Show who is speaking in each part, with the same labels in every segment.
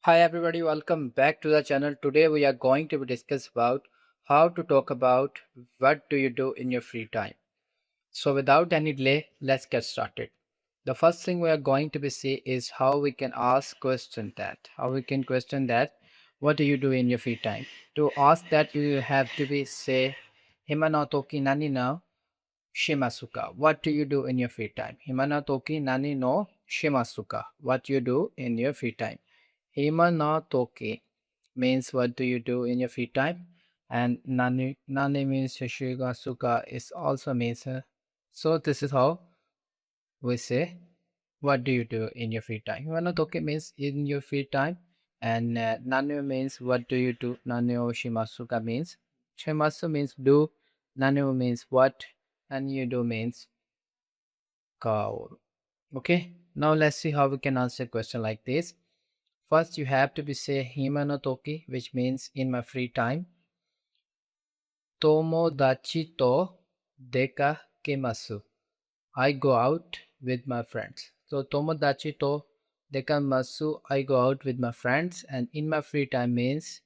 Speaker 1: Hi everybody, welcome back to the channel. Today we are going to be discuss about how to talk about what do you do in your free time. So without any delay, let's get started. The first thing we are going to be see is how we can ask question that. How we can question that what do you do in your free time? To ask that you have to be say hima no toki nani no shimasuka. What do you do in your free time? Hima no toki nani no shimasuka. What you do in your free time? Hima no toki means what do you do in your free time, and nani means shishiga suka is also means so this is how we say what do you do in your free time. Hima no toki means in your free time, and nani means what do you do. Nani o shimasuka means shimasu means do, nani means what, and you do means kaoru. Okay, now let's see how we can answer a question like this. First, you have to be say hima no toki, which means in my free time. Tomodachi to dekakemasu. I go out with my friends. So tomodachi to dekamasu. I go out with my friends, and in my free time means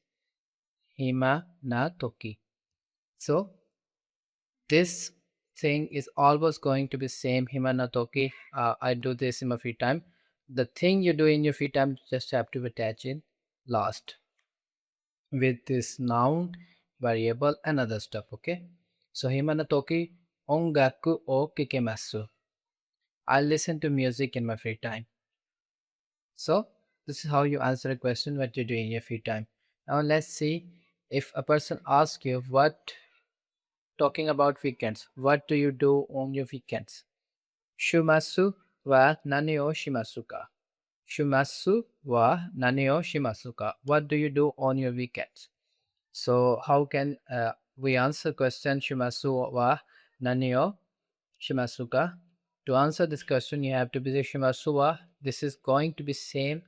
Speaker 1: hima na toki. So this thing is always going to be same hima na toki. I do this in my free time. The thing you do in your free time just have to attach in last with this noun, variable, and other stuff. Okay, so hima no toki ongaku o kikemasu. I listen to music in my free time. So this is how you answer a question what you do in your free time. Now let's see, if a person asks you what, talking about weekends, what do you do on your weekends? Shumasu wa nani o shimasu ka? Shumasu wa nani o shimasu ka? What do you do on your weekends? So how can we answer question shimasu wa nani o shimasu ka? To answer this question, you have to be the shimasu wa. This is going to be same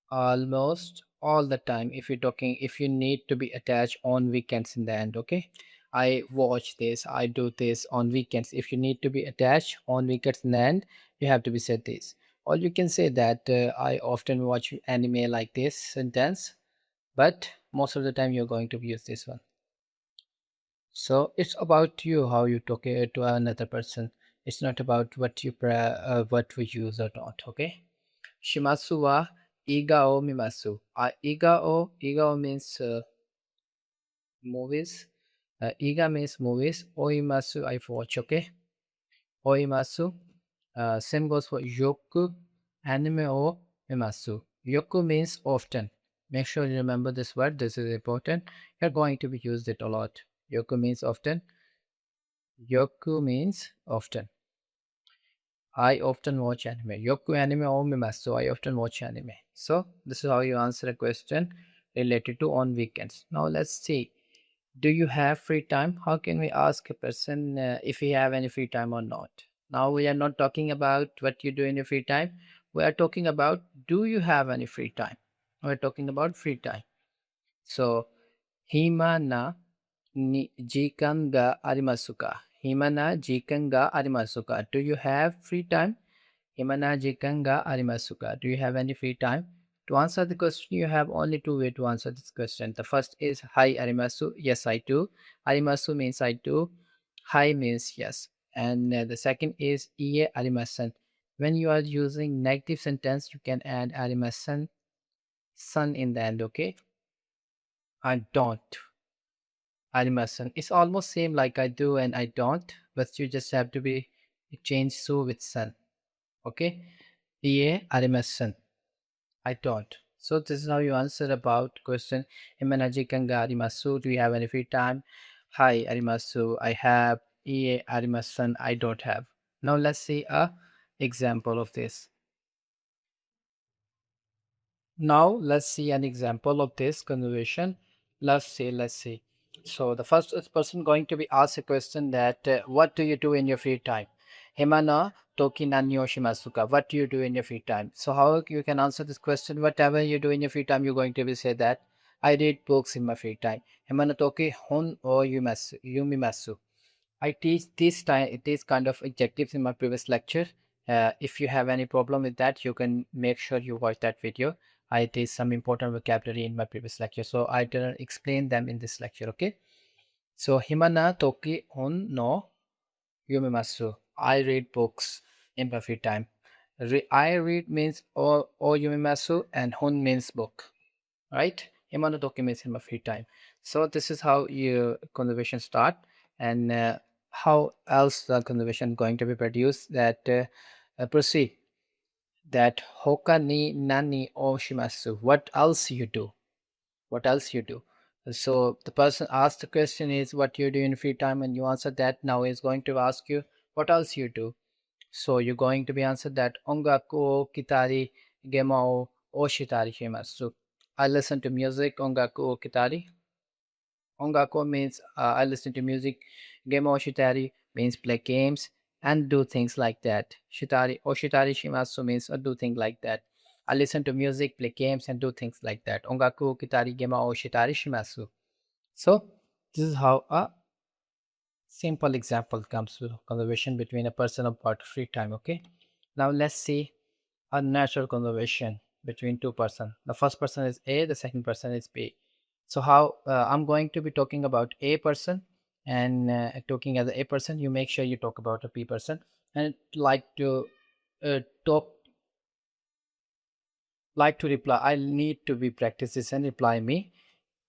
Speaker 1: almost all the time. If you're talking, if you need to be attached on weekends in the end. Okay, I watch this, I do this on weekends. If you need to be attached on weekends in the end, you have to be said this. Or you can say that I often watch anime, like this sentence, but most of the time you're going to use this one. So it's about you how you talk to another person. It's not about what you what we use or not. Okay, shimasu wa iga o mimasu. Iga o means movies. Iga means movies. Oimasu I watch. Okay, oimasu. Same goes for yoku, anime o mimasu. Yoku means often. Make sure you remember this word. This is important. You're going to be used it a lot. Yoku means often. Yoku means often. I often watch anime. Yoku anime o mimasu. I often watch anime. So this is how you answer a question related to on weekends. Now let's see. Do you have free time? How can we ask a person if he have any free time or not? Now we are not talking about what you do in your free time. We are talking about do you have any free time? We're talking about free time. So hima na ni jikan ga arimasu ka? Hima na jikan ga arimasu ka? Do you have free time? Hima na jikan ga arimasu ka? Do you have any free time? To answer the question, you have only two ways to answer this question. The first is hi arimasu. Yes, I do. Arimasu means I do. Hi means yes. And the second is iye arimasen. When you are using negative sentence, you can add arimasen, son in the end. Okay, I don't. Arimasen. It's almost same like I do and I don't, but you just have to be change su with san. Okay, iye arimasen. I don't. So this is how you answer about question. Imanaji kanga arimasu. Do you have any free time? Hi arimasu. I have. Ie arimasan. I don't have. Now let's see a example of this. Now let's see an example of this conversation. Let's see. So the first person going to be asked a question that what do you do in your free time? Himana toki nanyo shimasuka. What do you do in your free time? So how you can answer this question? Whatever you do in your free time, you're going to be say that I read books in my free time. Himana toki hon o yumimasu. I teach these kind of adjectives in my previous lecture. If you have any problem with that, you can make sure you watch that video. I teach some important vocabulary in my previous lecture, so I didn't explain them in this lecture. Okay, so himana toki hon no yumimasu. I read books in my free time. I read means o yumimasu, and hon means book, right? Himana toki means in my free time. So this is how your conversation start, and how else the conversation going to be produced. That proceed. That hoka ni nani o shimasu. What else you do? What else you do? So the person asked the question is what you do in free time, and you answer that. Now is going to ask you what else you do. So you're going to be answered that ongaku o kitari gema o shitari shimasu. I listen to music. Ongaku o kitari. Ongaku means I listen to music. Gemo shitari means play games and do things like that. Shitari oshitari shimasu means do things like that. I listen to music, play games, and do things like that. Ongaku kitari gema oshitari shimasu. So this is how a simple example comes to conversation between a person about free time. Okay. Now let's see a natural conversation between two person. The first person is A, the second person is B. So how I'm going to be talking about A person, and talking as a person, you make sure you talk about a B person, and talk like to reply. I need to be practice this and reply me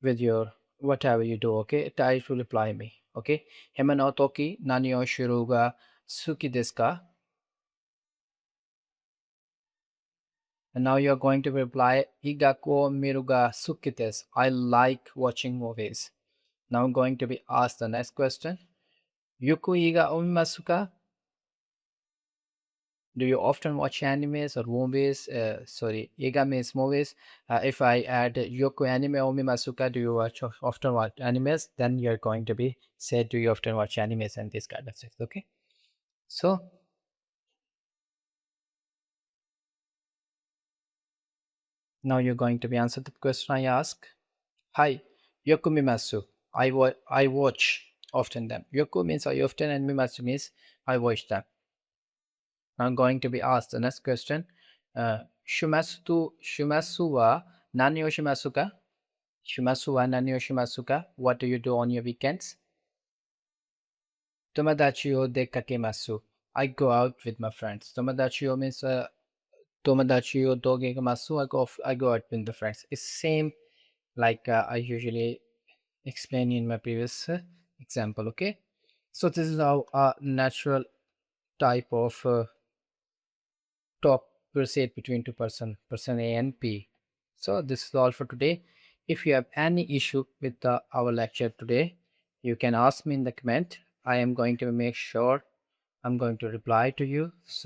Speaker 1: with your whatever you do. Okay, try to reply me. Okay, hema no toki nani o shuru ga suki desu ka? And now you're going to reply, Igako Miruga Sukites. I like watching movies. Now I'm going to be asked the next question. Yuku Iga Omimasuka? Do you often watch animes or movies? Sorry, Iga means movies. If I add Yoku anime Omimasuka, do you often watch animes? Then you're going to be said, do you often watch animes and this kind of stuff. Okay. So now you're going to be answered the question I ask. Hi, Yoku Mimasu. I watch often them. Yoku means I often, and Mimasu means I watch them. I'm going to be asked the next question. Shumasu wa nani o shimasu ka? Shumasu wa nani o shimasu ka? What do you do on your weekends? Tomadachi o dekakemasu. I go out with my friends. Tomadachi o means Tomadachi o dogegamasu. I go out with the friends. It's same like I usually explain in my previous example. Okay, so this is how a natural type of talk proceed between two person A and B. So this is all for today. If you have any issue with our lecture today, you can ask me in the comment. I am going to make sure I'm going to reply to you. So